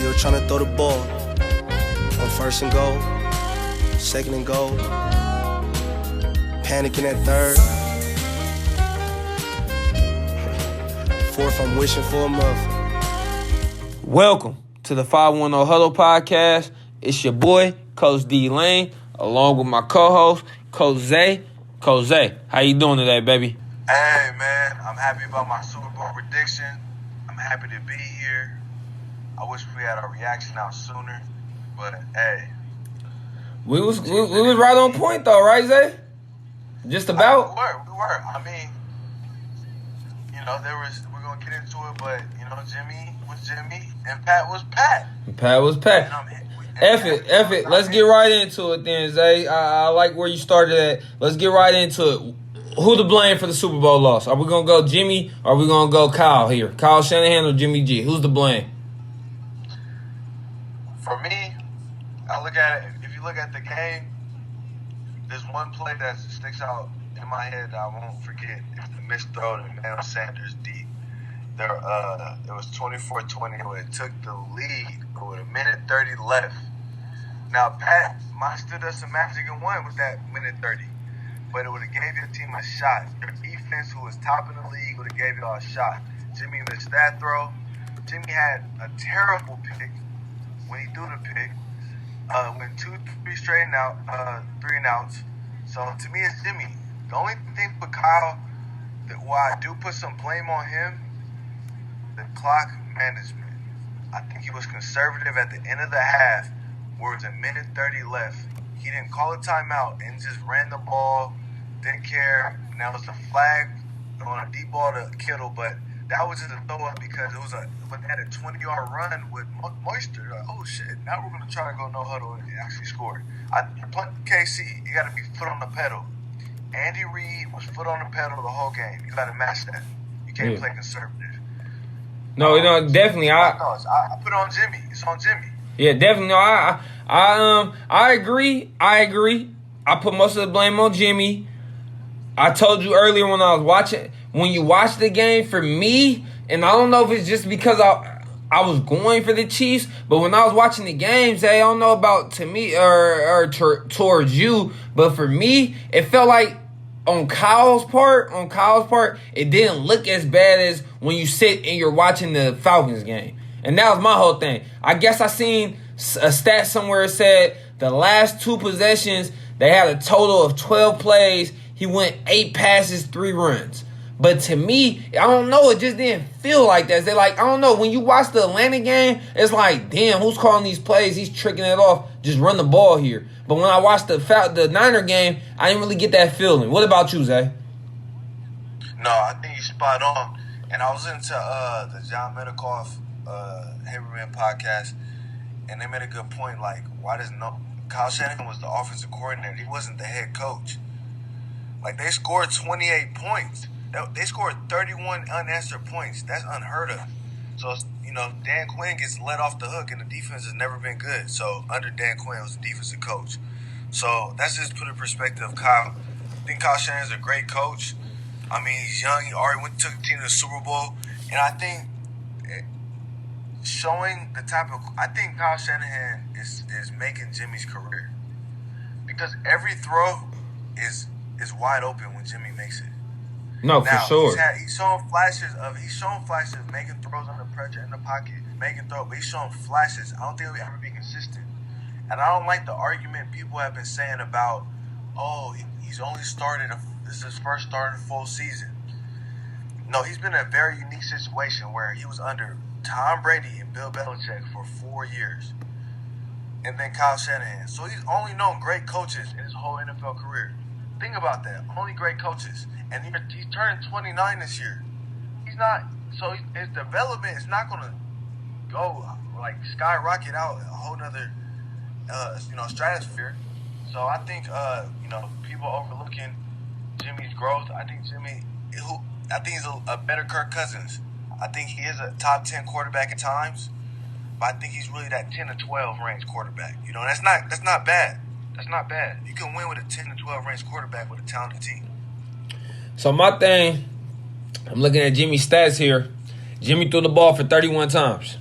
You were trying to throw the ball on first and goal, second and goal, panicking at third. Fourth, I'm wishing for a muff. Welcome to the 510 Huddle Podcast. It's your boy, Coach Dlane, along with my co-host, Coach Zay. Coach Zay, how you doing today, baby? Hey, man, I'm happy about my Super Bowl prediction. I'm happy to be here. I wish we had our reaction out sooner, but hey. We was right on point, though, right, Zay? Just about? We were. I mean, we're going to get into it, but, Jimmy was Jimmy, and Pat was Pat. Pat was Pat. F it. Let's get right into it then, Zay. I like where you started at. Let's get right into it. Who to blame for the Super Bowl loss? Are we going to go Jimmy or are we going to go Kyle here? Kyle Shanahan or Jimmy G? Who's to blame? For me, I look at it. If you look at the game, there's one play that sticks out in my head that I won't forget. It's the missed throw to Emmanuel Sanders deep. It was 24-20. It took the lead with a minute 30 left. Now, Pat might have stood up some magic and won with that minute 30. But it would have gave your team a shot. Your defense, who was top in the league, would have gave y'all a shot. Jimmy missed that throw. Jimmy had a terrible pick when he threw the pick. Went 2-3 straight out, 3 and outs. So to me, it's Jimmy. The only thing with Kyle, why I do put some blame on him, the clock management. I think he was conservative at the end of the half, where it was a minute 30 left. He didn't call a timeout and just ran the ball, didn't care. Now it's a flag on a deep ball to Kittle, but that was just a throw-up because when they had a 20-yard run with moisture. Like, oh, shit, now we're going to try to go no huddle and actually score. KC, you got to be foot on the pedal. Andy Reid was foot on the pedal the whole game. You got to match that. You can't play conservative. No, definitely. I put it on Jimmy. It's on Jimmy. Yeah, definitely. No, I agree. I put most of the blame on Jimmy. I told you earlier when you watch the game, for me, and I don't know if it's just because I was going for the Chiefs, but when I was watching the games, I don't know about to me or towards you, but for me, it felt like on Kyle's part, it didn't look as bad as when you sit and you're watching the Falcons game. And that was my whole thing. I guess I seen a stat somewhere that said the last 2 possessions, they had a total of 12 plays. He went 8 passes, 3 runs. But to me, I don't know, it just didn't feel like that. They're like, I don't know, when you watch the Atlanta game, it's like, damn, who's calling these plays? He's tricking it off. Just run the ball here. But when I watched the Niner game, I didn't really get that feeling. What about you, Zay? No, I think you're spot on. And I was into the John Medikoff Haberman podcast, and they made a good point. Like, Kyle Shanahan was the offensive coordinator. He wasn't the head coach. Like, they scored 28 points. They scored 31 unanswered points. That's unheard of. So, Dan Quinn gets let off the hook, and the defense has never been good. So, under Dan Quinn, was the defensive coach. So, that's just put in perspective of Kyle. I think Kyle Shanahan's a great toach. I mean, he's young. He already took the team to the Super Bowl. And I think I think Kyle Shanahan is making Jimmy's career. Because every throw is wide open when Jimmy makes it. No, for sure. He's showing flashes of making throws under pressure in the pocket, but he's showing flashes. I don't think he'll ever be consistent. And I don't like the argument people have been saying about, he's only this is his first start in full season. No, he's been in a very unique situation where he was under Tom Brady and Bill Belichick for 4 years. And then Kyle Shanahan. So he's only known great coaches in his whole NFL career. Think about that. Only great coaches. And he's turning 29 this year. His development is not going to go like skyrocket out a whole nother, stratosphere. So I think, people overlooking Jimmy's growth. I think he's a better Kirk Cousins. I think he is a top 10 quarterback at times, but I think he's really that 10 to 12 range quarterback. That's not bad. That's not bad. You can win with a 10 to 12 range quarterback with a talented team. So my thing, I'm looking at Jimmy's stats here. Jimmy threw the ball for 31 times.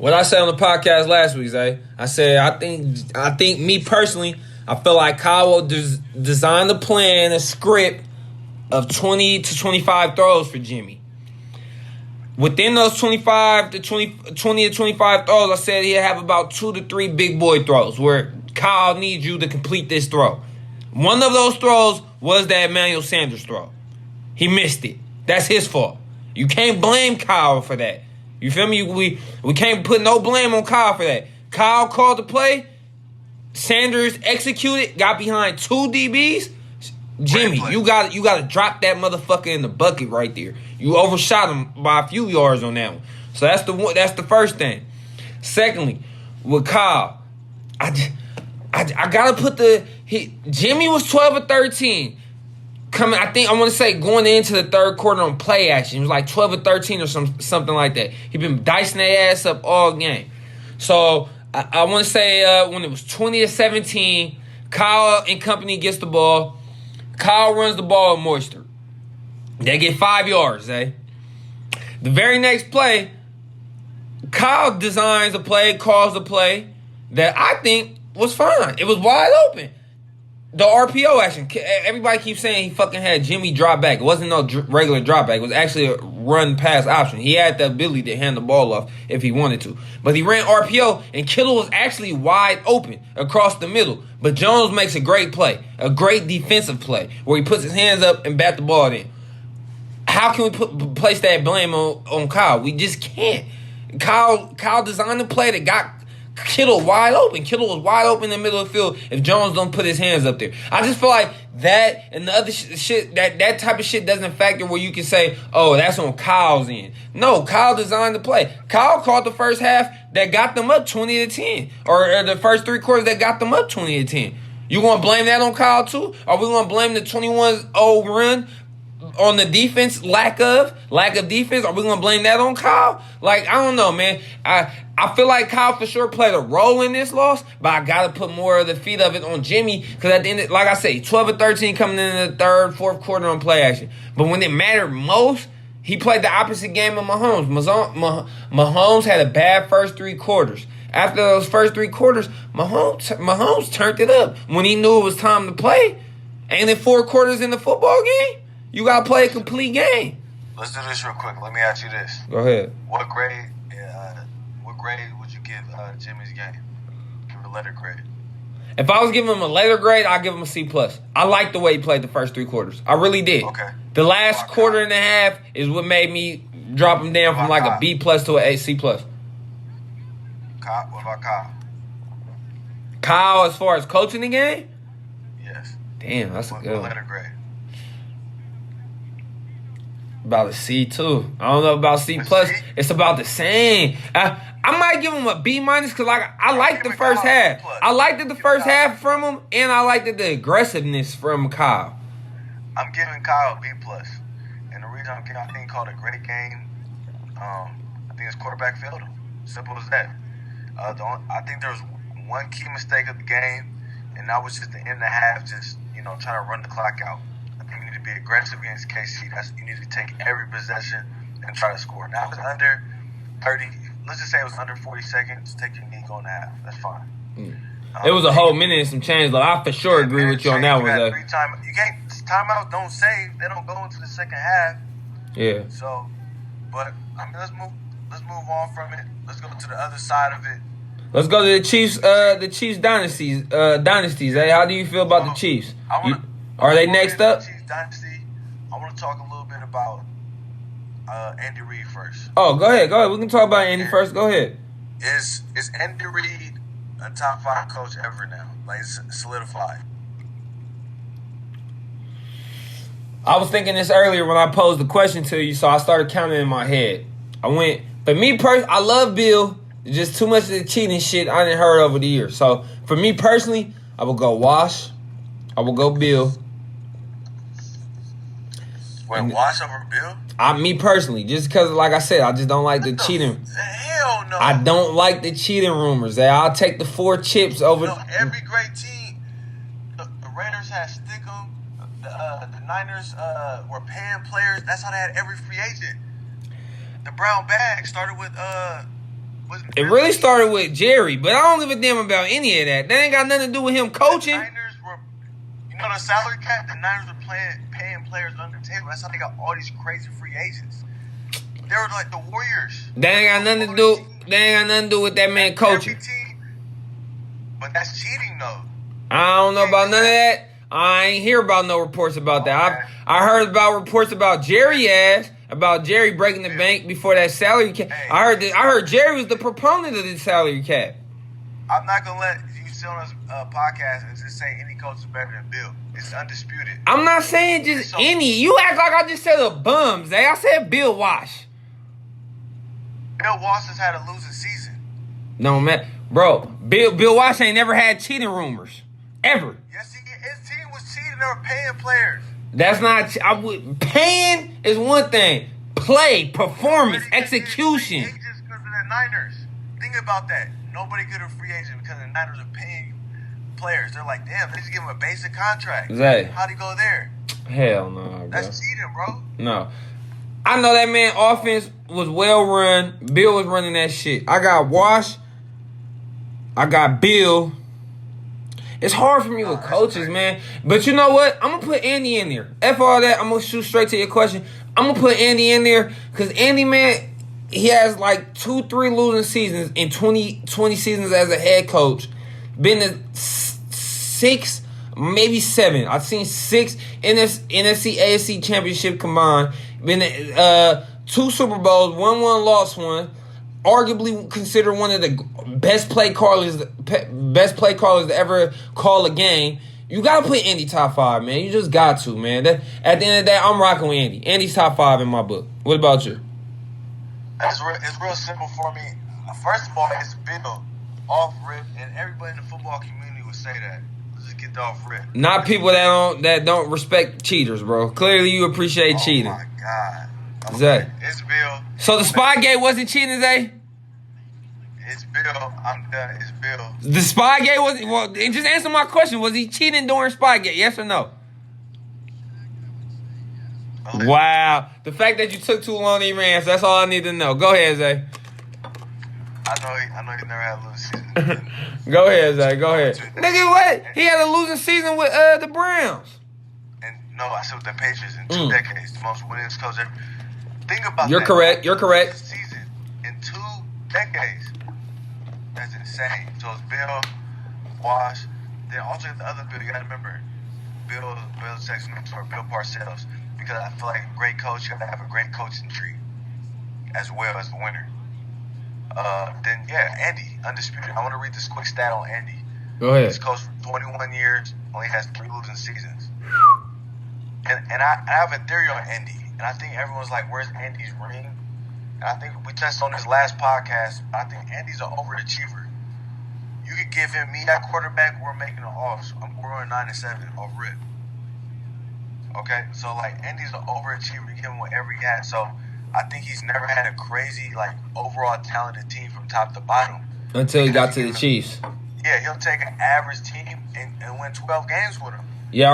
What I said on the podcast last week, Zay, I said I think me personally, I feel like Kyle will design the plan, a script of 20 to 25 throws for Jimmy. Within those 20 to 25 throws, I said he'll have about 2 to 3 big boy throws where Kyle needs you to complete this throw. One of those throws was that Emmanuel Sanders throw. He missed it. That's his fault. You can't blame Kyle for that. You feel me? We can't put no blame on Kyle for that. Kyle called the play. Sanders executed, got behind 2 DBs. Jimmy, you got to drop that motherfucker in the bucket right there. You overshot him by a few yards on that one. So that's the first thing. Secondly, with Kyle, I gotta put Jimmy was 12 or 13. I want to say going into the third quarter on play action. He was like 12 or 13 or something like that. He been dicing their ass up all game. So I want to say when it was 20 to 17, Kyle and company gets the ball. Kyle runs the ball with Moisture. They get 5 yards, eh? The very next play, Kyle designs a play, calls a play that I think was fine. It was wide open. The RPO action. Everybody keeps saying he fucking had Jimmy drop back. It wasn't no regular drop back. It was actually a run pass option. He had the ability to hand the ball off if he wanted to. But he ran RPO, and Kittle was actually wide open across the middle. But Jones makes a great play, a great defensive play, where he puts his hands up and bat the ball in. How can we place that blame on Kyle? We just can't. Kyle designed a play that got Kittle wide open. Kittle was wide open in the middle of the field if Jones don't put his hands up there. I just feel like that and the other shit, that type of shit doesn't factor where you can say, oh, that's on Kyle's end. No, Kyle designed the play. Kyle called the first half that got them up 20 to 10. Or the first 3 quarters that got them up 20 to 10. You going to blame that on Kyle too? Are we going to blame the 21-0 run on the defense, lack of defense? Are we going to blame that on Kyle? Like, I don't know, man. I feel like Kyle for sure played a role in this loss, but I got to put more of the feet of it on Jimmy because at the end, like I say, 12 or 13 coming in the third, fourth quarter on play action. But when it mattered most, he played the opposite game of Mahomes. Mahomes had a bad first 3 quarters. After those first 3 quarters, Mahomes turned it up when he knew it was time to play. Ain't it 4 quarters in the football game? You got to play a complete game. Let's do this real quick. Let me ask you this. Go ahead. What grade would you give Jimmy's game? Give a letter grade. If I was giving him a letter grade, I'd give him a C+. I liked the way he played the first 3 quarters. I really did. Okay. The last quarter and a half is what made me drop him down from like a B+ to a C+. Kyle, what about Kyle? Kyle, as far as coaching the game? Yes. Damn, that's a good one. What letter grade? About a C too. I don't know about C+. It's about the same. I might give him a B- because I liked the first half. I liked the first half from him, and I liked the aggressiveness from Kyle. I'm giving Kyle a B+. And the reason I'm giving, I think he called a great game. I think his quarterback failed him. Simple as that. I think there was one key mistake of the game, and that was just the end of the half, just trying to run the clock out. I think you need to be aggressive against KC. You need to take every possession and try to score. Now if it's under 30. Let's just say it was under 40 seconds. Take your knee, go in the half. That's fine. It was a whole minute and some change, though. I for sure agree with you on that one. You can't timeouts don't save. They don't go into the second half. Yeah. So, but let's move on from it. Let's go to the other side of it. Let's go to the Chiefs. The Chiefs dynasties. Hey, how do you feel about the Chiefs? Are they next up? Chiefs dynasty. I want to talk a little bit about Andy Reid first. Oh, go ahead. We can talk about Andy first. Go ahead. Is Andy Reid a top 5 coach ever now? Like, it's solidified. I was thinking this earlier when I posed the question to you, so I started counting in my head. I went, for me personally, I love Bill. Just too much of the cheating shit I didn't heard over the years. So, for me personally, I will go Wash. I will go Bill. Wait, Wash over Bill? Me personally, just because, like I said, I just don't like the cheating. Hell no. I don't like the cheating rumors. I'll take the 4 chips over. Every great team. The Raiders had Stickum. The Niners were paying players. That's how they had every free agent. The brown bag started with It really started with Jerry, but I don't give a damn about any of that. That ain't got nothing to do with him coaching. The Niners were, the salary cap. The Niners were paying players under the table. That's how they got all these crazy free agents. They were like the Warriors. That ain't got nothing to do. That ain't got nothing to do with that man coaching. But that's cheating, though. I don't know about none of that. I ain't hear about no reports about that. I heard about reports about Jerry about Jerry breaking the bank before that salary cap. I heard Jerry was the proponent of the salary cap. I'm not gonna let you sit on this podcast and just say any coach is better than Bill. It's undisputed. I'm not saying just any. You act like I just said a bums. I said Bill Wash. Bill Wash has had a losing season. No, man. Bro, Bill Wash ain't never had cheating rumors. Ever. Yes, his team was cheating. They were paying players. That's not... Paying is one thing. Play, performance, execution. Just because of the Niners. Think about that. Nobody could have free agent because the Niners are paying players. They're like, damn, they just give him a basic contract. Exactly. How'd he go there? Hell no, bro. That's cheating, bro. No. I know that man offense was well run. Bill was running that shit. I got Wash. I got Bill. It's hard for me with coaches, man. But you know what? I'm going to put Andy in there. F all that. I'm going to shoot straight to your question. I'm going to put Andy in there because Andy, man, he has like 2-3 losing seasons in 20 seasons as a head coach. Been to 6, maybe 7. I've seen 6 NFC, AFC championship combined. Been to 2 Super Bowls, won one, lost one. Arguably considered one of the best play callers to ever call a game. You gotta put Andy top 5, man. You just got to, man. At the end of the day, I'm rocking with Andy. Andy's top 5 in my book. What about you? It's real simple for me. First of all, it's Bill off rip, and everybody in the football community would say that. Let's just get that off rip. Not people that don't respect cheaters, bro. Clearly, you appreciate cheating. Oh my God. Okay. Zay. It's Bill. So the Spygate wasn't cheating, Zay? It's Bill. I'm done. It's Bill. The Spygate was... Well, just answer my question. Was he cheating during Spygate? Yes or no? Wow. The fact that you took too long to even answer, that's all I need to know. Go ahead, Zay. I know he never had a losing season. Go ahead, Zay. Go ahead. Nigga, what? He had a losing season with the Browns. And no, I said with the Patriots in 2 decades. The most winningest coach ever. Think about that. You're correct. You're correct. Season in 2 decades. That's insane. So it's Bill, Wash, then also the other Bill. You got to remember, Bill Belichick's mentor, Bill Parcells, because I feel like a great coach, you got to have a great coaching tree as well as the winner. Then Andy, undisputed. I want to read this quick stat on Andy. Go ahead. He's coached for 21 years, only has 3 losing seasons. And I have a theory on Andy. And I think everyone's like, where's Andy's ring? And I think we touched on this last podcast. I think Andy's an overachiever. You could give him me that quarterback, we're making an off. So we're going 9-7 off rip. Okay? So, like, Andy's an overachiever. You give him whatever he has. So, I think he's never had a crazy, like, overall talented team from top to bottom. Until he got to the Chiefs. Yeah, he'll take an average team and win 12 games with him. Yeah,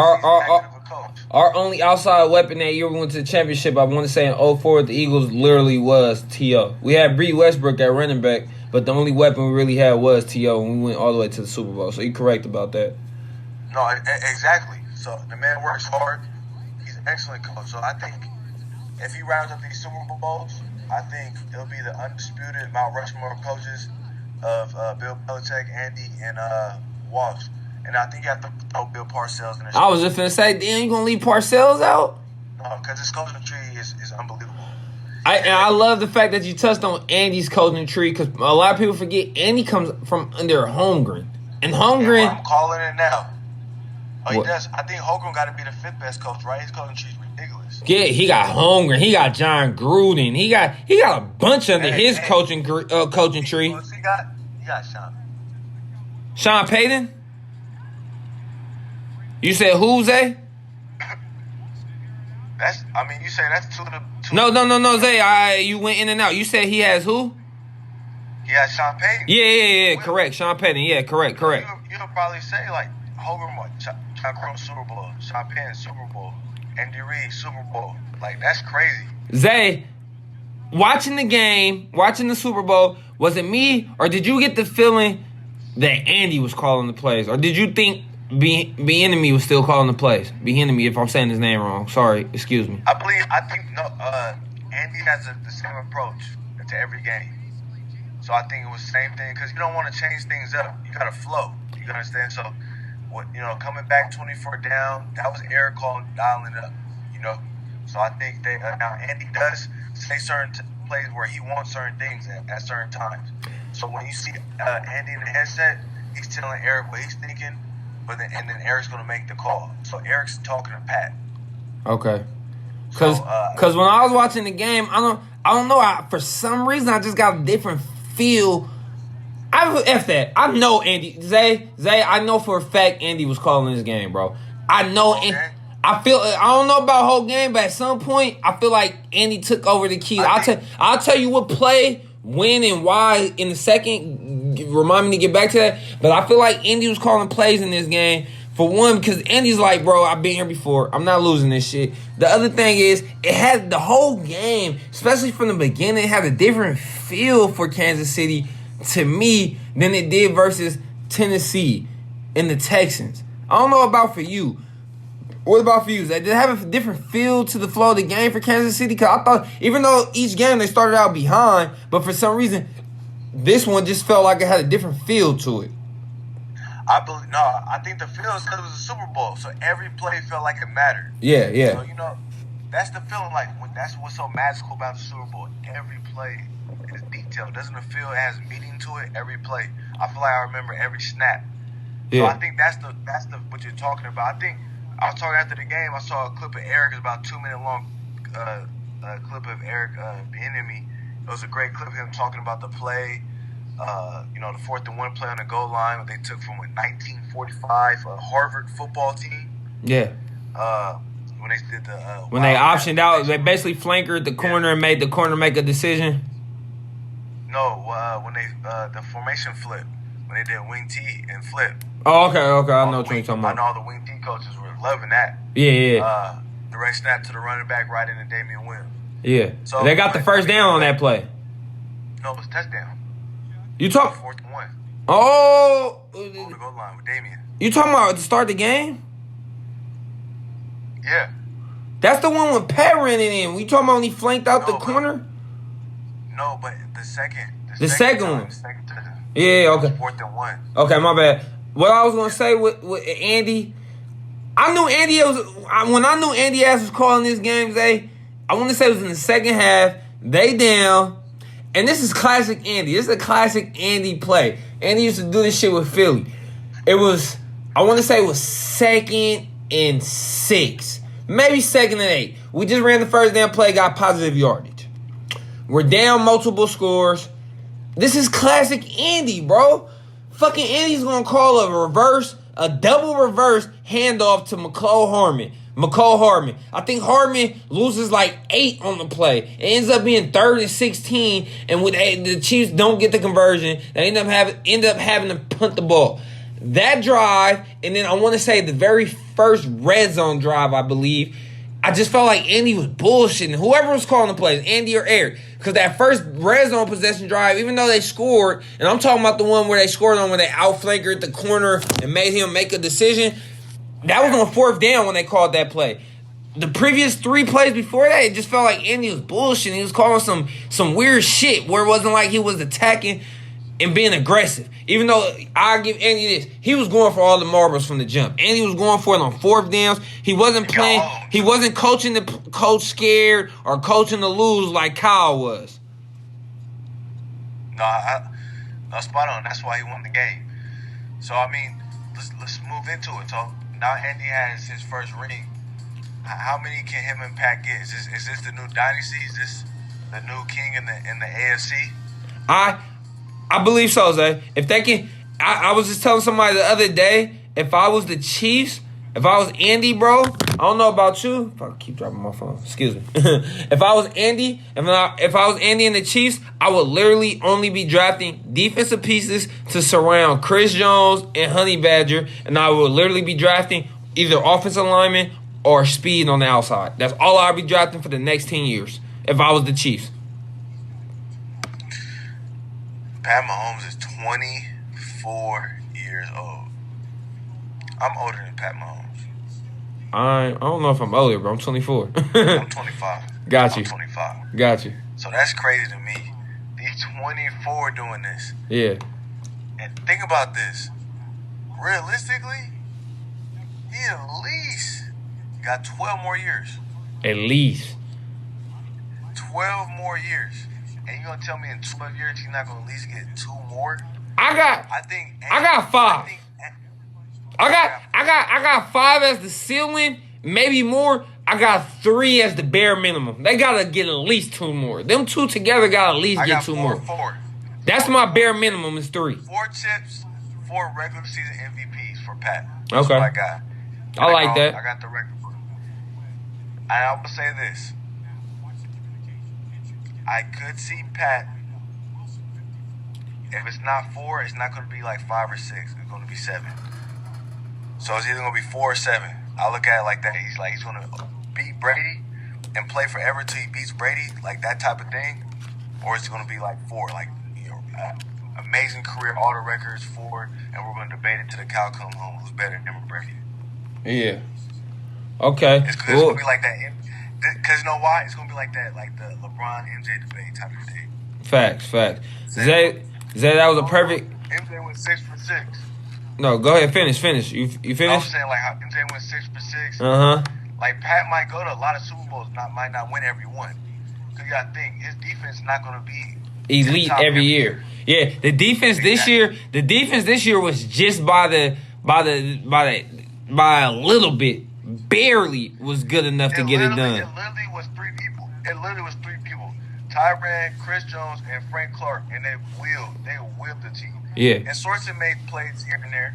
our only outside weapon that year we went to the championship, I want to say in 2004, the Eagles literally was T.O. We had Bree Westbrook at running back, but the only weapon we really had was T.O. and we went all the way to the Super Bowl. So you're correct about that. No, exactly. So the man works hard. He's an excellent coach. So I think if he rounds up these Super Bowls, I think it'll be the undisputed Mount Rushmore of coaches of Bill Belichick, Andy, and Walsh. And I think you have to throw Bill Parcells in there. I was just going to say, damn, you going to leave Parcells out? No, because his coaching tree is unbelievable. I love the fact that you touched on Andy's coaching tree because a lot of people forget Andy comes from under Holmgren. And Holmgren... Yeah, I'm calling it now. Oh, he does. I think Holmgren got to be the 5th best coach, right? His coaching tree is ridiculous. Yeah, he got Holmgren. He got John Gruden. He got a bunch under his coaching tree. What's he got? He got Sean Payton? You said who, Zay? You say that's two. No, Zay. You went in and out. You said he has who? He has Sean Payton. Yeah. Correct. Sean Payton. Yeah, correct. You'll probably say, like, Hogan won John Crow Super Bowl, Sean Payton Super Bowl, Andy Reid Super Bowl. Like, that's crazy. Zay, watching the game, watching the Super Bowl, was it me or did you get the feeling that Andy was calling the plays? Or did you think Bieniemy was still calling the plays? Bieniemy, if I'm saying his name wrong. Sorry, excuse me. I think Andy has the same approach to every game. So I think it was the same thing because you don't want to change things up. You got to flow. You understand? So, coming back 24 down, that was Eric dialing up, So I think now Andy does say certain plays where he wants certain things at certain times. So when you see Andy in the headset, he's telling Eric what he's thinking, and then Eric's going to make the call. So Eric's talking to Pat. Okay. Because when I was watching the game, I don't know. For some reason, I just got a different feel. I know Andy. Zay, I know for a fact Andy was calling this game, bro. I know. Okay. I don't know about the whole game, but at some point, I feel like Andy took over the keys. I'll tell you what play, when, and why in a second. Remind me to get back to that. But I feel like Andy was calling plays in this game. For one, because Andy's like, bro, I've been here before. I'm not losing this shit. The other thing is, it had the whole game, especially from the beginning, it had a different feel for Kansas City to me than it did versus Tennessee and the Texans. I don't know about for you. What about for you? Did it have a different feel to the flow of the game for Kansas City? Because I thought, even though each game they started out behind, but for some reason, this one just felt like it had a different feel to it. I think the feel is because it was a Super Bowl, so every play felt like it mattered. Yeah. So, that's the feeling, that's what's so magical about the Super Bowl. Every play is detailed. Doesn't it feel it has meaning to it? Every play. I feel like I remember every snap. Yeah. So I think that's the what you're talking about. I think I was talking after the game, I saw a clip of Eric. It's about 2 minute long clip of Eric Bieniemy. It was a great clip of him talking about the play. The 4th and 1 play on the goal line what they took from 1945, a Harvard football team. Yeah. When they did when they optioned out, they basically flankered the corner and made the corner make a decision. No, when they the formation flip, when they did wing T and flip. Oh, okay. I know what you're talking about. I know all the wing T coaches were loving that. Yeah. Direct snap to the running back right into Damian Williams. Yeah. So they got the first down on that play. No, it was touchdown. You talk 4th and 1. Oh. On the goal line with Damian. You talking about at the start of the game? Yeah. That's the one with Pat ran it in. We talking about when he flanked out the corner? No, but the second. The second one. The second touchdown. Yeah, okay. 4th and 1. Okay, my bad. What I was gonna say with Andy, I knew Andy when I knew Andy ass was calling this game. I want to say it was in the second half. They down, and this is classic Andy. This is a classic Andy play. Andy used to do this shit with Philly. I want to say it was 2nd and 6, maybe 2nd and 8. We just ran the first damn play, got positive yardage. We're down multiple scores. This is classic Andy, bro. Fucking Andy's going to call a double reverse handoff to McCole Hardman. I think Hardman loses 8 on the play. It ends up being 3rd and 16, and when the Chiefs don't get the conversion, they end up having to punt the ball. That drive, and then I want to say the very first red zone drive, I believe, I just felt like Andy was bullshitting. Whoever was calling the plays, Andy or Eric. Because that first red zone possession drive, even though they scored, and I'm talking about the one where they scored on when they outflankered the corner and made him make a decision, that was on 4th down when they called that play. The previous 3 plays before that, it just felt like Andy was bullshitting. He was calling some weird shit where it wasn't like he was attacking and being aggressive. Even though I give Andy this, he was going for all the marbles from the jump. Andy was going for it on 4th downs. He wasn't playing. He wasn't coaching the coach scared or coaching to lose like Kyle was. No, spot on. That's why he won the game. So I mean, let's move into it. So now Andy has his first ring. How many can him and Pat get? Is this the new dynasty? Is this the new king in the AFC? I believe so, Zay. If they can, I was just telling somebody the other day, if I was the Chiefs, if I was Andy, bro, I don't know about you. If I keep dropping my phone, excuse me. If I was Andy, if I was Andy and the Chiefs, I would literally only be drafting defensive pieces to surround Chris Jones and Honey Badger, and I would literally be drafting either offensive lineman or speed on the outside. That's all I'd be drafting for the next 10 years if I was the Chiefs. Pat Mahomes is 24 years old. I'm older than Pat Mahomes. I don't know if I'm older, bro. I'm 24. I'm 25. Got you. I'm 25. Got you. So that's crazy to me. He's 24 doing this. Yeah. And think about this. Realistically, he at least got 12 more years. At least. 12 more years. And you're going to tell me in 12 years he's not going to at least get 2 more? I got 5. I got 5 as the ceiling, maybe more. I got 3 as the bare minimum. They gotta get at least 2 more. Them 2 together gotta at least get 2 more. 4. That's my bare minimum is 3. 4 chips, 4 regular season MVPs for Pat. That's what I got. I like that. I got the record. And I will say this. I could see Pat. If it's not 4, it's not going to be like 5 or 6. It's going to be 7. So it's either going to be 4 or 7. I look at it like that. He's going to beat Brady and play forever till he beats Brady, like that type of thing. Or it's going to be like 4, like, amazing career, all the records 4, and we're going to debate it till the cow come home. Who's better than Brady? Yeah. Okay. It's going to be like that. Because you know why? It's going to be like that, like the LeBron MJ debate type of thing. Facts. Zay, that was a perfect. MJ went 6 for 6. No, go ahead. Finish. You finished? I'm saying like how MJ went 6 for 6. Like Pat might go to a lot of Super Bowls, might not win every one. Cause you gotta think his defense is not gonna be elite every year. Yeah, the defense this year. The defense this year was just by a little bit, barely was good enough to get it done. It literally was 3 people. Tyrann, Chris Jones, and Frank Clark, and they willed the team. Yeah. And Sorensen made plays here and there.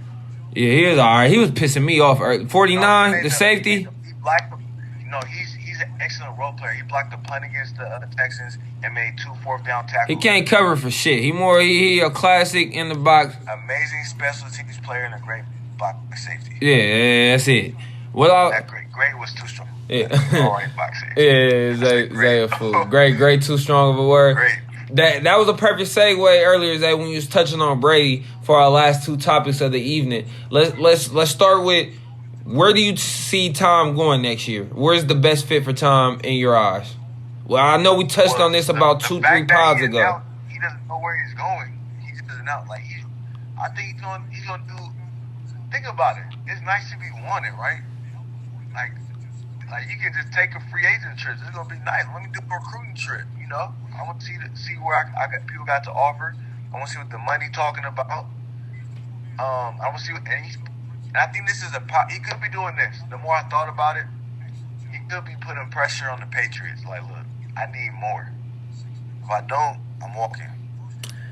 Yeah, he was all right. He was pissing me off. 49, the safety. He blocked. He's an excellent role player. He blocked the punt against the Texans and made 2 fourth-down tackles. He can't cover for shit. He a classic in the box. Amazing special teams player and a great block safety. Yeah, that's it. Great was too strong. Yeah. All right, box safety. Yeah, Zay a fool. Great, too strong of a word. Great. That was a perfect segue earlier, Zay, when you was touching on Brady for our last 2 topics of the evening. Let's start with, where do you see Tom going next year? Where's the best fit for Tom in your eyes? Well, I know we touched on this about 2-3 pods ago. Now, he doesn't know where he's going. He just doesn't know. Like I think he's gonna do. Think about it. It's nice to be wanted, right? Like you can just take a free agent trip. It's gonna be nice. Let me do a recruiting trip. I want to see where I got people got to offer. I want to see what the money talking about. I want to see what, and I think this is he could be doing this. The more I thought about it, he could be putting pressure on the Patriots. Like, look, I need more. If I don't, I'm walking.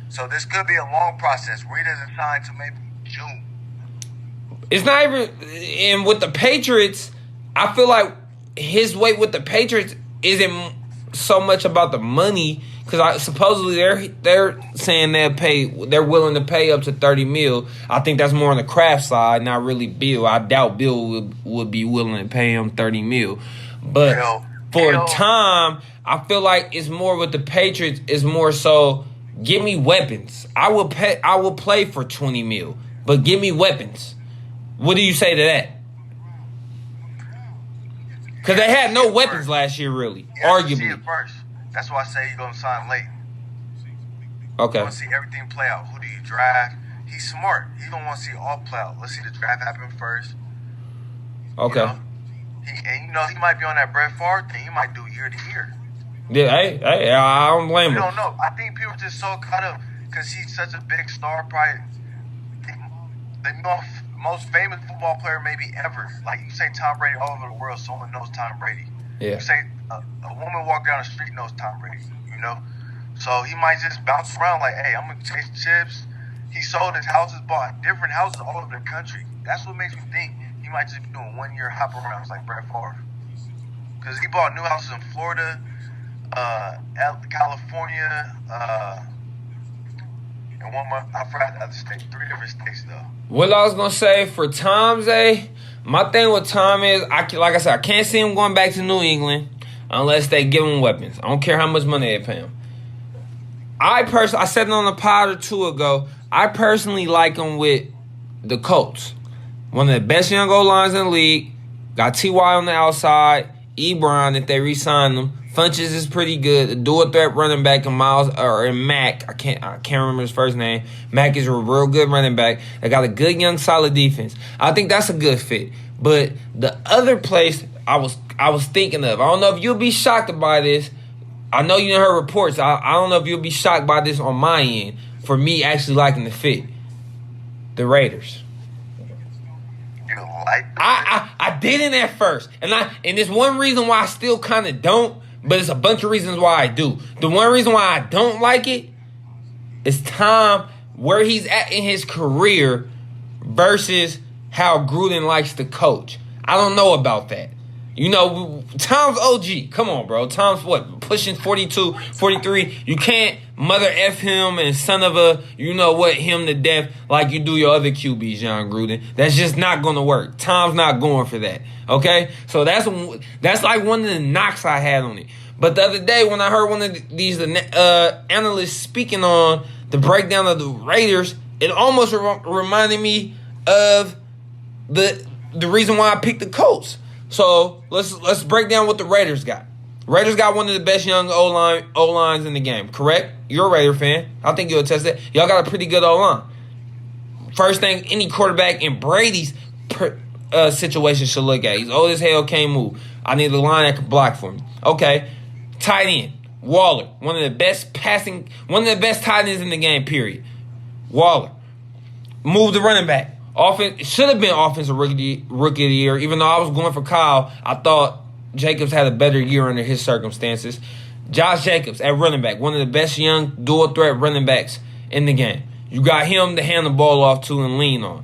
So this could be a long process where he doesn't sign to maybe June. It's not even, and with the Patriots, I feel like his weight with the Patriots isn't so much about the money, because supposedly they're saying they're willing to pay up to $30 million. I think that's more on the Kraft side, not really Bill. I doubt Bill would be willing to pay him $30 million. But for Tom, I feel like it's more with the Patriots. It's more so, give me weapons. I will play for $20 million, but give me weapons. What do you say to that? Because they had no weapons last year, really, arguably. See it first. That's why I say you're going to sign late. Okay. You want to see everything play out. Who do you draft? He's smart. He don't want to see it all play out. Let's see the draft happen first. Okay. He might be on that Brett Favre thing. He might do year to year. Yeah, hey, I don't blame him. We don't know. I think people are just so caught up because he's such a big star, probably the most famous football player maybe ever. Like, you say Tom Brady all over the world, someone knows Tom Brady. Yeah. You say a woman walk down the street knows Tom Brady, So he might just bounce around like, hey, I'm going to chase chips. He sold his houses, bought different houses all over the country. That's what makes me think he might just be doing 1-year hop arounds like Brett Favre. Because he bought new houses in Florida, California, and one month, I forgot the other state, 3 different states though. What I was gonna say for Tom, Zay, my thing with Tom is, like I said, I can't see him going back to New England unless they give him weapons. I don't care how much money they pay him. I said it on a pod or two ago. I personally like him with the Colts. One of the best young O-lines in the league. Got T.Y. on the outside. Ebron, if they re-sign him. Funches is pretty good. The dual threat running back and Mac. I can't remember his first name. Mac is a real good running back. They got a good young solid defense. I think that's a good fit. But the other place I was thinking of, I don't know if you'll be shocked by this. I know you heard reports. I don't know if you'll be shocked by this on my end for me actually liking the fit. The Raiders. You like? I didn't at first, and there's one reason why I still kind of don't, but it's a bunch of reasons why I do. The one reason why I don't like it is Tom, where he's at in his career versus how Gruden likes to coach. I don't know about that. You know, Tom's OG. Come on, bro. Tom's what? Pushing 42, 43. You can't mother F him and son of a, you know what, him to death like you do your other QBs, John Gruden. That's just not going to work. Tom's not going for that. Okay? So that's like one of the knocks I had on it. But the other day when I heard one of these analysts speaking on the breakdown of the Raiders, it almost reminded me of the reason why I picked the Colts. So let's break down what the Raiders got. Raiders got one of the best young O-lines in the game, correct? You're a Raider fan. I think you'll attest that. Y'all got a pretty good O-line. First thing any quarterback in Brady's situation should look at. He's old as hell, can't move. I need a line that can block for me. Okay. Tight end, Waller. One of the best tight ends in the game, period. Waller. Move the running back. It should have been offensive rookie of the year. Even though I was going for Kyle, I thought Jacobs had a better year under his circumstances. Josh Jacobs at running back, one of the best young dual threat running backs in the game. You got him to hand the ball off to and lean on.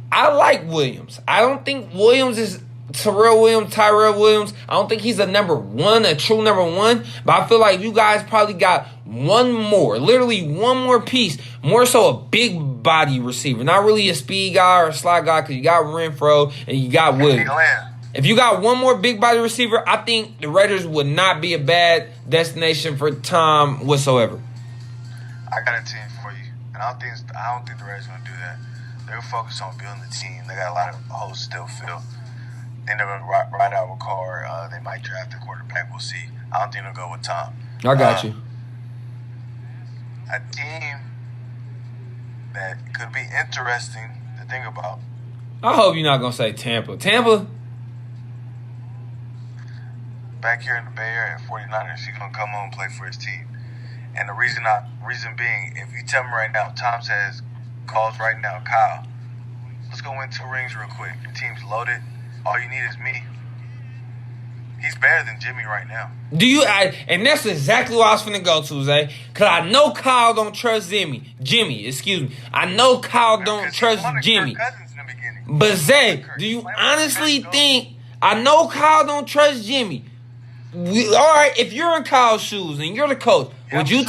I like Williams. I don't think Williams is Tyrell Williams. I don't think he's a true number one. But I feel like you guys probably got literally one more piece. More so a big body receiver. Not really a speed guy or a slot guy because you got Renfro and you got Williams. If you got one more big body receiver, I think the Raiders would not be a bad destination for Tom whatsoever. I got a team for you. And I don't think the Raiders are going to do that. They're focused on building the team. They got a lot of holes still filled. Then they're going to ride out with Carr. They might draft a quarterback. We'll see. I don't think they'll go with Tom. I got you. A team that could be interesting to think about. I hope you're not going to say Tampa. Tampa? Back here in the Bay Area, 49ers, he's going to come home and play for his team. And the reason being, if you tell me right now, Tom calls right now, Kyle, let's go win 2 rings real quick. The team's loaded. All you need is me. He's better than Jimmy right now. And that's exactly what I was finna go to, Zay. Because I know Kyle don't trust Jimmy, excuse me. I know Kyle don't trust Jimmy. But Zay, do you honestly think, I know Kyle don't trust Jimmy. All right, if you're in Kyle's shoes and you're the coach, would you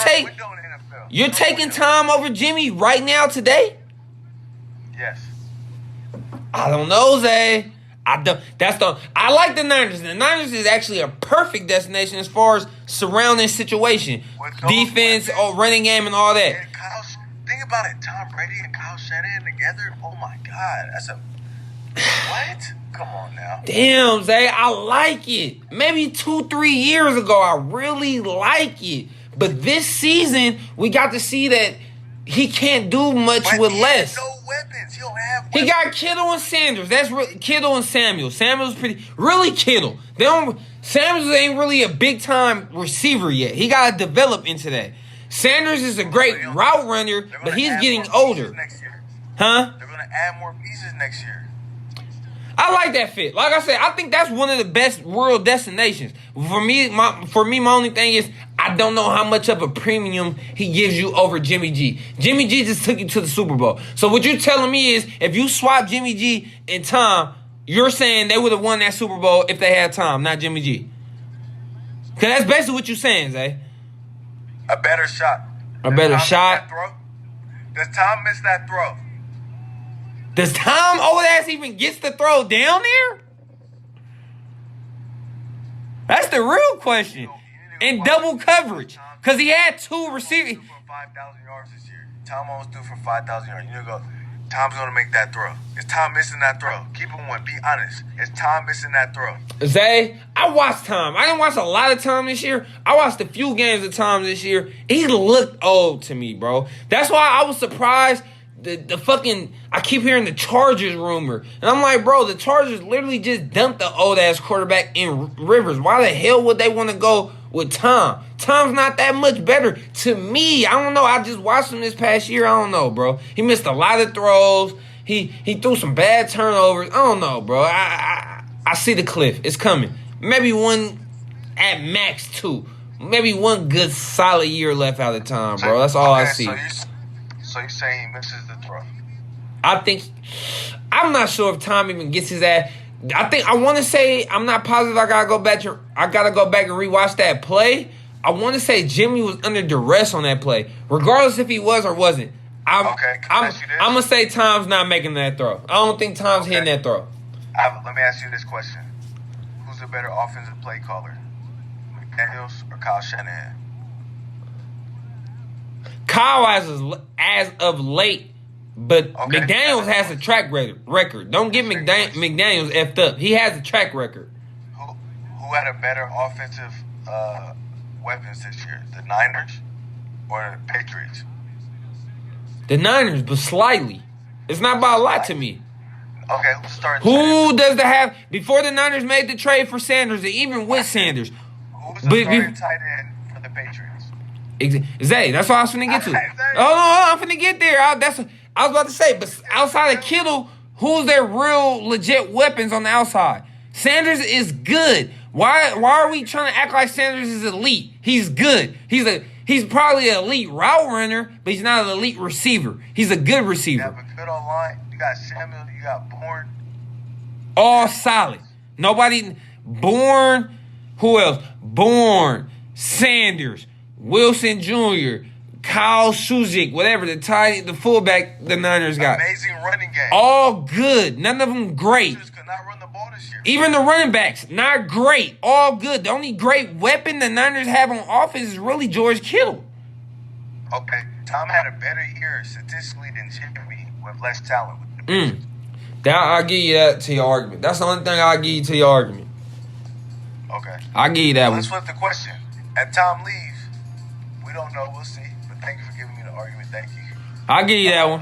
you're taking Tom over Jimmy right now today? Yes. I don't know, Zay. I like the Niners. The Niners is actually a perfect destination as far as surrounding situation, defense, running game, and all that. Think about it. Tom Brady and Kyle Shanahan together. Oh my God, that's a what? Come on now. Damn, Zay, I like it. Maybe 2-3 years ago, I really like it. But this season, we got to see that he can't do much with less. No weapons. He don't have weapons. He got Kittle and Sanders. That's Kittle and Samuel. Samuel's really Kittle. Samuels ain't really a big time receiver yet. He got to develop into that. Sanders is a great route runner, but he's getting older. Huh? They're going to add more pieces next year. I like that fit. Like I said, I think that's one of the best real destinations. For me, my only thing is I don't know how much of a premium he gives you over Jimmy G. Jimmy G just took you to the Super Bowl. So what you're telling me is if you swap Jimmy G and Tom, you're saying they would have won that Super Bowl if they had Tom, not Jimmy G. Because that's basically what you're saying, Zay. A better shot. A better shot? Does Tom miss that throw? Does Tom old ass even gets the throw down there? That's the real question. In double coverage. Because he had two receivers. For 5,000 yards this year. Tom almost threw for 5,000 yards. You go, Tom's going to make that throw. Is Tom missing that throw? Keep it one. Be honest. Is Tom missing that throw? Zay, I watched Tom. I didn't watch a lot of Tom this year. I watched a few games of Tom this year. He looked old to me, bro. That's why I was surprised. I keep hearing the Chargers rumor. And I'm like, bro, the Chargers literally just dumped the old-ass quarterback in Rivers. Why the hell would they want to go with Tom? Tom's not that much better to me. I don't know. I just watched him this past year. I don't know, bro. He missed a lot of throws. He threw some bad turnovers. I don't know, bro. I see the cliff. It's coming. Maybe one at max 2. Maybe one good solid year left out of time, bro. That's all I see. So you're saying he misses the throw? I'm not sure if Tom even gets his ass. I want to say, I'm not positive. I gotta go back and rewatch that play. I want to say Jimmy was under duress on that play, regardless if he was or wasn't. I'm gonna say Tom's not making that throw. I don't think Tom's hitting that throw. Let me ask you this question: who's a better offensive play caller, McDaniels or Kyle Shanahan? Kyle as of late, but McDaniels has a track record. Don't get McDaniels effed up. He has a track record. Who had a better offensive weapons this year, the Niners or the Patriots? The Niners, but slightly. It's not by a lot to me. Okay, let's start. Who does the have before the Niners made the trade for Sanders, and even with Sanders? Who's the starting tight end for the Patriots? Zay, that's what I was finna get to. I'm finna get there. I was about to say, but outside of Kittle, who's their real legit weapons on the outside? Sanders is good. Why are we trying to act like Sanders is elite? He's good. He's probably an elite route runner, but he's not an elite receiver. He's a good receiver. You have a good online. You got Samuel. You got Bourne. All solid. Nobody. Bourne. Who else? Bourne. Sanders. Wilson Jr., Kyle Suzik, whatever, the fullback the Niners got. Amazing running game. All good. None of them great. Could not run the ball this year. Even the running backs, not great. All good. The only great weapon the Niners have on offense is really George Kittle. Okay. Tom had a better year statistically than Jimmy with less talent. I'll give you that to your argument. That's the only thing I'll give you to your argument. Okay. I'll give you that one. Let's flip the question. At Tom leaves, we don't know. We'll see. But thank you for giving me the argument. Thank you. I'll give you that one.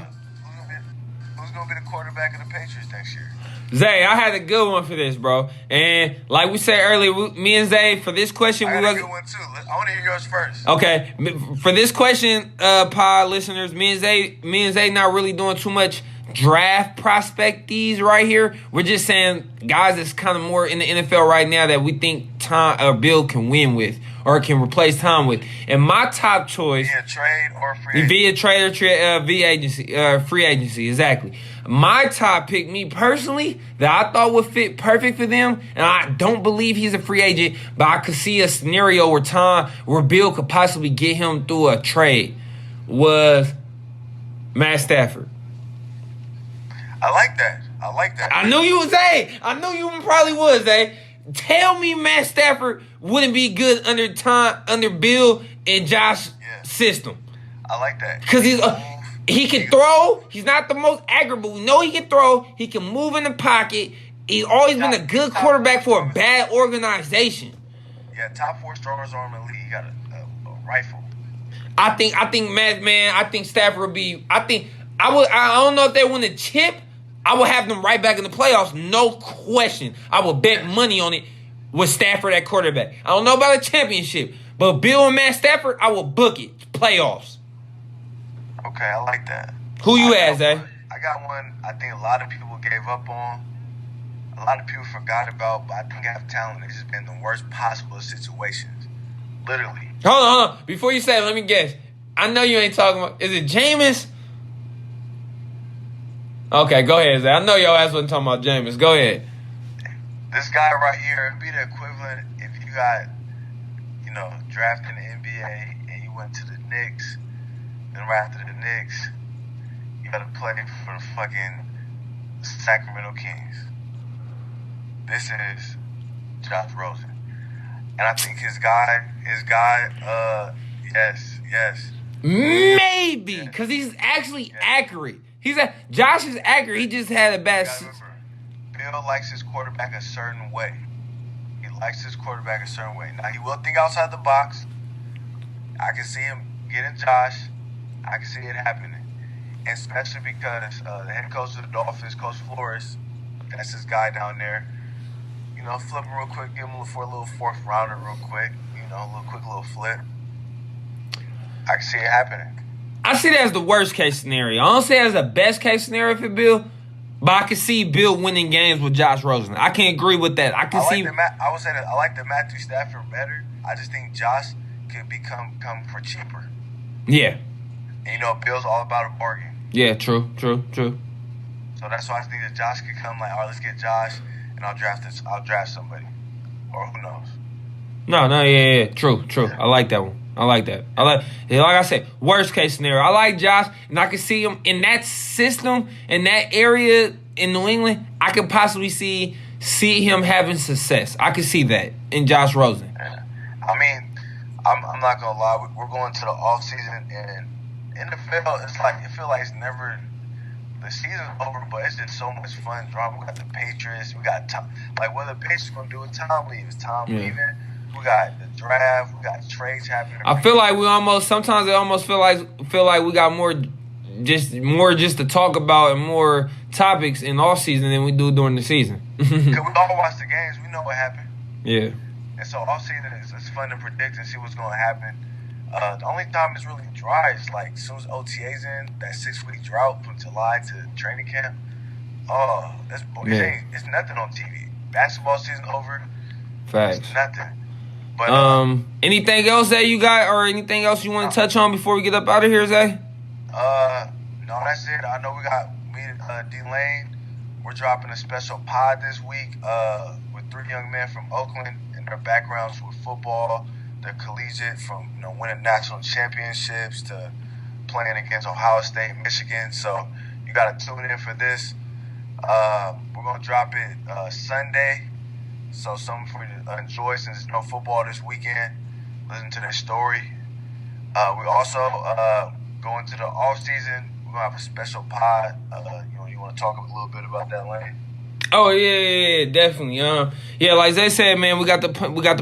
Who's going to be the quarterback of the Patriots next year? Zay, I had a good one for this, bro. And like we said earlier, me and Zay, for this question, I got a good one too. I want to hear yours first. Okay. For this question, pod listeners, me and Zay not really doing too much draft prospectees right here. We're just saying guys that's kind of more in the NFL right now that we think Bill can win with or can replace Tom with. And my top choice via trade or free free agency, exactly. My top pick, me personally, that I thought would fit perfect for them, and I don't believe he's a free agent, but I could see a scenario where Bill could possibly get him through a trade, was Matt Stafford. I like that. I knew you was I knew you probably was Tell me Matt Stafford wouldn't be good under Bill and Josh's system. I like that. Because he can throw. He's not the most accurate, but we know he can throw. He can move in the pocket. He's always been a good quarterback for a bad organization. Yeah, top 4 strongest arm in the league. He got a rifle. I think Stafford would be. I don't know if they win a chip. I will have them right back in the playoffs, no question. I will bet money on it with Stafford at quarterback. I don't know about a championship, but Bill and Matt Stafford, I will book it. Playoffs. Okay, I like that. Who you as, I got one I think a lot of people gave up on. A lot of people forgot about, but I think I have talent. It's just been the worst possible situations. Literally. Hold on. Before you say it, let me guess. I know you ain't talking about... Is it Jameis? Okay, go ahead, Zay. I know your ass wasn't talking about Jameis. Go ahead. This guy right here, it'd be the equivalent if you got, drafted in the NBA and you went to the Knicks. Then right after the Knicks, you got to play for the fucking Sacramento Kings. This is Josh Rosen. And I think his guy, Yes. Maybe, because he's actually accurate. Josh is accurate. He just had a bad. Bill likes his quarterback a certain way. Now, he will think outside the box. I can see him getting Josh. I can see it happening. And especially because the head coach of the Dolphins, Coach Flores, that's his guy down there. Flip him real quick, give him for a little fourth rounder real quick. A little flip. I can see it happening. I see that as the worst case scenario. I don't say it as the best case scenario for Bill, but I can see Bill winning games with Josh Rosen. I can agree with that. I would say that I like the Matthew Stafford better. I just think Josh could come for cheaper. Yeah. And Bill's all about a bargain. Yeah, true. So that's why I think that Josh could come all right, let's get Josh, and I'll draft somebody, or who knows. No, yeah, true. I like that one. Like I said, worst case scenario. I like Josh, and I can see him in that system, in that area in New England. I could possibly see him having success. I could see that in Josh Rosen. I mean, I'm not gonna lie. We're going to the offseason, and NFL, it feels like it's never. The season's over, but it's just so much fun drama. We got the Patriots. We got Tom. Like, what the Patriots gonna do with Tom leaves? Leaving. We got the draft. We got trades happening. I feel like sometimes it almost feel like we got more just to talk about and more topics in off season than we do during the season. Because we all watch the games. We know what happened. Yeah. And so off season it's fun to predict and see what's going to happen. The only time it's really dry is like as soon as OTA's in, that 6-week drought from July to training camp. Oh, it's nothing on TV. Basketball season over. Facts. It's nothing. But anything else that you got, or anything else you want to touch on before we get up out of here, Zay? No, that's it. I know we got Dlane. We're dropping a special pod this week with 3 young men from Oakland and their backgrounds with football. They're collegiate, from winning national championships to playing against Ohio State, Michigan. So you got to tune in for this. We're gonna drop it Sunday. So something for you to enjoy since there's no football this weekend. Listen to their story. We also go into the off season. We're gonna have a special pod. You want to talk a little bit about that, Lane? Oh yeah, definitely. Yeah, like Zay said, man, we got the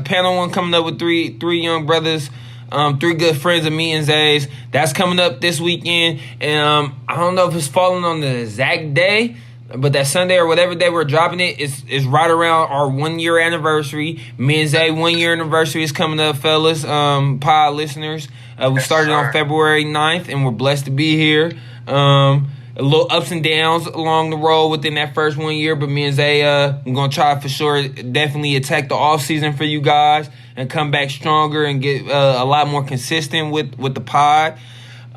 panel one coming up with three young brothers, 3 good friends of me and Zay's. That's coming up this weekend, and I don't know if it's falling on the exact day, but that Sunday or whatever day we're dropping it is right around our 1-year anniversary. Me and Zay 1-year anniversary is coming up, fellas. Pod listeners, we started on February 9th, and we're blessed to be here. A little ups and downs along the road within that first 1 year, but me and Zay, we're going to try for sure definitely attack the offseason for you guys and come back stronger and get a lot more consistent with the pod.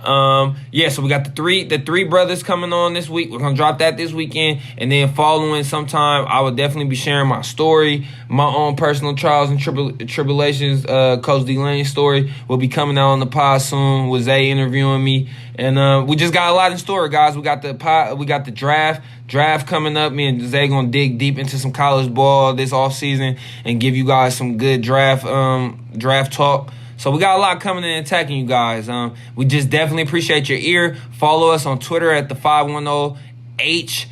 So we got the three brothers coming on this week. We're going to drop that this weekend, and then following sometime, I will definitely be sharing my story, my own personal trials and tribulations. Coach Dlane's story will be coming out on the pod soon with Zay interviewing me. And we just got a lot in store, guys. We got the draft coming up. Me and Zay gonna dig deep into some college ball this offseason and give you guys some good draft talk. So we got a lot coming in and attacking you guys. We just definitely appreciate your ear. Follow us on Twitter at the 510H.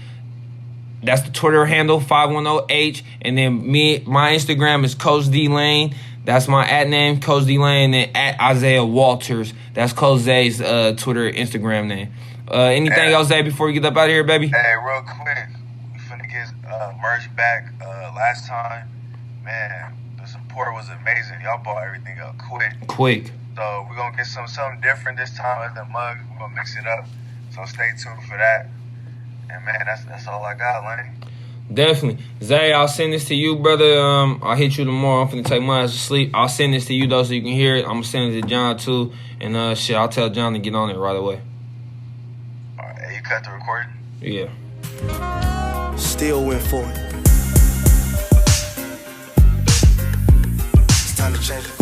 That's the Twitter handle, 510H. And then my Instagram is Coach Dlane. That's my @name, Coach Dlane, and then @Isaiah Walters. That's Coach Zay's Twitter, Instagram name. Anything else, Zay, before we get up out of here, baby? Hey, real quick, we finna get merch back. Last time, man, the support was amazing. Y'all bought everything up quick. So we're gonna get something different this time at the mug. We're gonna mix it up. So stay tuned for that. And man, that's all I got, Lane. Definitely. Zay, I'll send this to you, brother. I'll hit you tomorrow. I'm finna take my ass to sleep. I'll send this to you, though, so you can hear it. I'm gonna send it to John, too. And, I'll tell John to get on it right away. All right. Hey, you cut the recording? Yeah. Still went for it. It's time to change it.